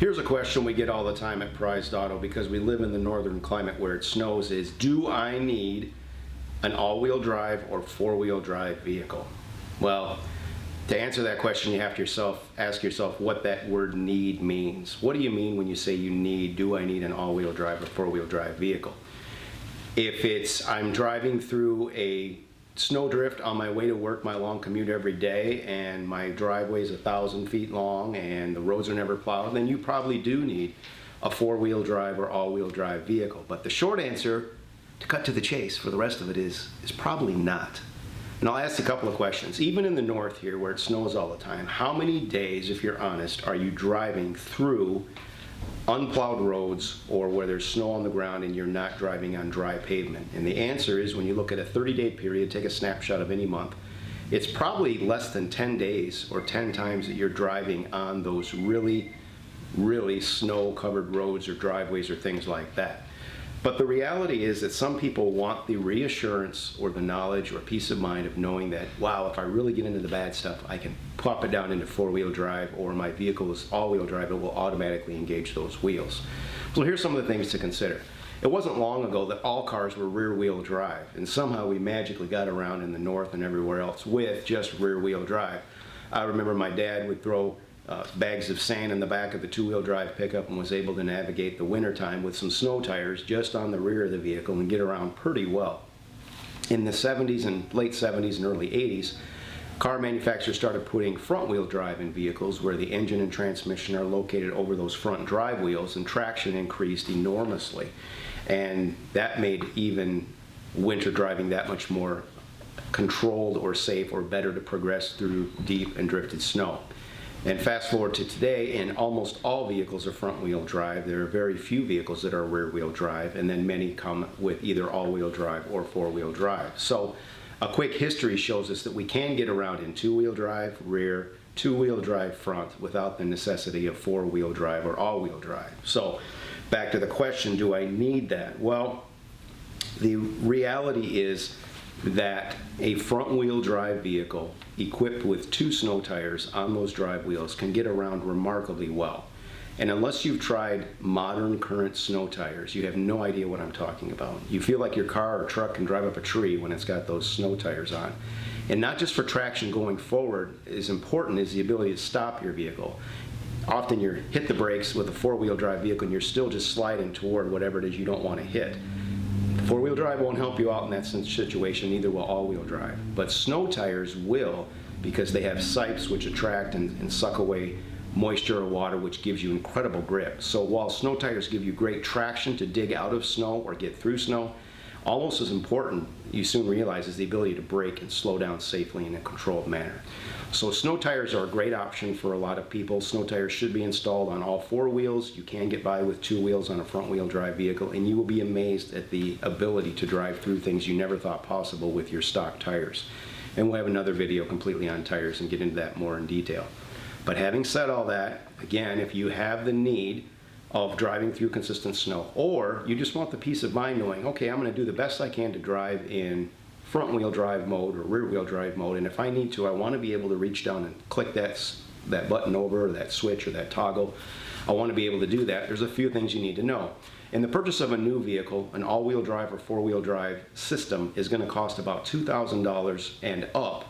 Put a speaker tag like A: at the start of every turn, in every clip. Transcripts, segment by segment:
A: Here's a question we get all the time at Prized Auto because we live in the northern climate where it snows is, do I need an all-wheel drive or four-wheel drive vehicle? Well, to answer that question, you have to ask yourself what that word need means. What do you mean when you say do I need an all-wheel drive or four-wheel drive vehicle? If it's, I'm driving through a snowdrift on my way to work, my long commute every day, and my driveway is 1,000 feet long and the roads are never plowed, then you probably do need a four-wheel drive or all-wheel drive vehicle. But the short answer, to cut to the chase for the rest of it, is probably not. And I'll ask a couple of questions. Even in the north here where it snows all the time, how many days, if you're honest, are you driving through unplowed roads or where there's snow on the ground and you're not driving on dry pavement? And the answer is, when you look at a 30-day period, take a snapshot of any month, it's probably less than 10 days or 10 times that you're driving on those really snow-covered roads or driveways or things like that. But the reality is that some people want the reassurance or the knowledge or peace of mind of knowing that, wow, if I really get into the bad stuff, I can plop it down into four-wheel drive, or my vehicle is all-wheel drive, it will automatically engage those wheels. So here's some of the things to consider. It wasn't long ago that all cars were rear-wheel drive, and somehow we magically got around in the north and everywhere else with just rear-wheel drive. I remember my dad would throw bags of sand in the back of the two-wheel drive pickup and was able to navigate the wintertime with some snow tires just on the rear of the vehicle and get around pretty well. In the 70s and late 70s and early 80s, car manufacturers started putting front-wheel drive in vehicles where the engine and transmission are located over those front drive wheels, and traction increased enormously. And that made even winter driving that much more controlled or safe or better to progress through deep and drifted snow. And fast forward to today, and almost all vehicles are front-wheel drive. There are very few vehicles that are rear-wheel drive, and then many come with either all-wheel drive or four-wheel drive. So a quick history shows us that we can get around in two-wheel drive rear, two-wheel drive front without the necessity of four-wheel drive or all-wheel drive. So back to the question, do I need that? Well, the reality is that a front-wheel drive vehicle equipped with two snow tires on those drive wheels can get around remarkably well. And unless you've tried modern current snow tires, you have no idea what I'm talking about. You feel like your car or truck can drive up a tree when it's got those snow tires on. And not just for traction going forward is important, is the ability to stop your vehicle. Often you hit the brakes with a four-wheel drive vehicle and you're still just sliding toward whatever it is you don't want to hit. Four-wheel drive won't help you out in that situation, neither will all-wheel drive. But snow tires will, because they have sipes which attract and suck away moisture or water, which gives you incredible grip. So while snow tires give you great traction to dig out of snow or get through snow, almost as important, you soon realize, is the ability to brake and slow down safely in a controlled manner. So snow tires are a great option for a lot of people. Snow tires should be installed on all four wheels. You can get by with two wheels on a front-wheel drive vehicle, and you will be amazed at the ability to drive through things you never thought possible with your stock tires. And we'll have another video completely on tires and get into that more in detail. But having said all that, again, if you have the need of driving through consistent snow, or you just want the peace of mind knowing, okay, I'm going to do the best I can to drive in front-wheel drive mode or rear-wheel drive mode, and if I need to, I want to be able to reach down and click that button over, or that switch or that toggle. I want to be able to do that. There's a few things you need to know. In the purchase of a new vehicle, an all-wheel drive or four-wheel drive system is going to cost about $2,000 and up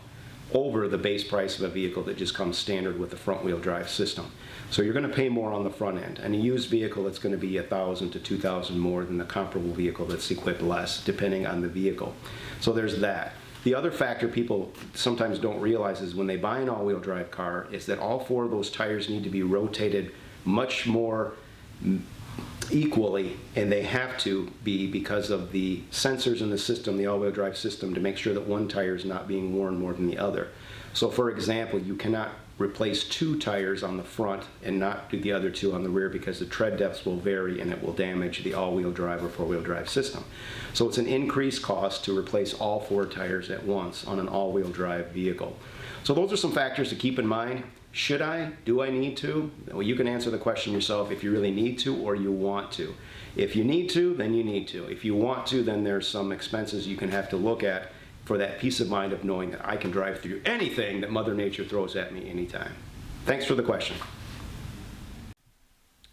A: over the base price of a vehicle that just comes standard with the front-wheel drive system. So you're going to pay more on the front end. And a used vehicle that's going to be $1,000 to $2,000 more than the comparable vehicle that's equipped less, depending on the vehicle. So there's that. The other factor people sometimes don't realize is when they buy an all-wheel drive car is that all four of those tires need to be rotated much more equally, and they have to be because of the sensors in the system, the all-wheel drive system, to make sure that one tire is not being worn more than the other. So for example, you cannot replace two tires on the front and not do the other two on the rear, because the tread depths will vary and it will damage the all-wheel drive or four-wheel drive system. So it's an increased cost to replace all four tires at once on an all-wheel drive vehicle. So those are some factors to keep in mind. Should I? Do I need to? Well, you can answer the question yourself if you really need to or you want to. If you need to, then you need to. If you want to, then there's some expenses you can have to look at for that peace of mind of knowing that I can drive through anything that Mother Nature throws at me anytime. Thanks for the question.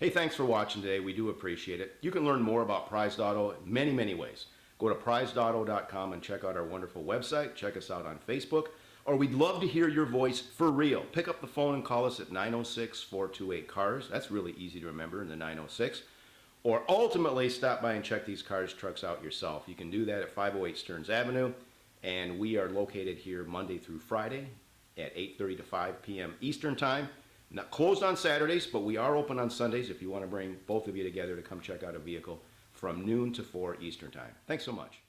A: Hey, thanks for watching today. We do appreciate it. You can learn more about Prized Auto in many, many ways. Go to prizedauto.com and check out our wonderful website. Check us out on Facebook. Or we'd love to hear your voice for real. Pick up the phone and call us at 906-428-CARS. That's really easy to remember in the 906. Or ultimately stop by and check these cars, trucks out yourself. You can do that at 508 Stearns Avenue. And we are located here Monday through Friday at 8:30 to 5 p.m. Eastern Time. Not closed on Saturdays, but we are open on Sundays if you want to bring both of you together to come check out a vehicle from noon to 4 Eastern Time. Thanks so much.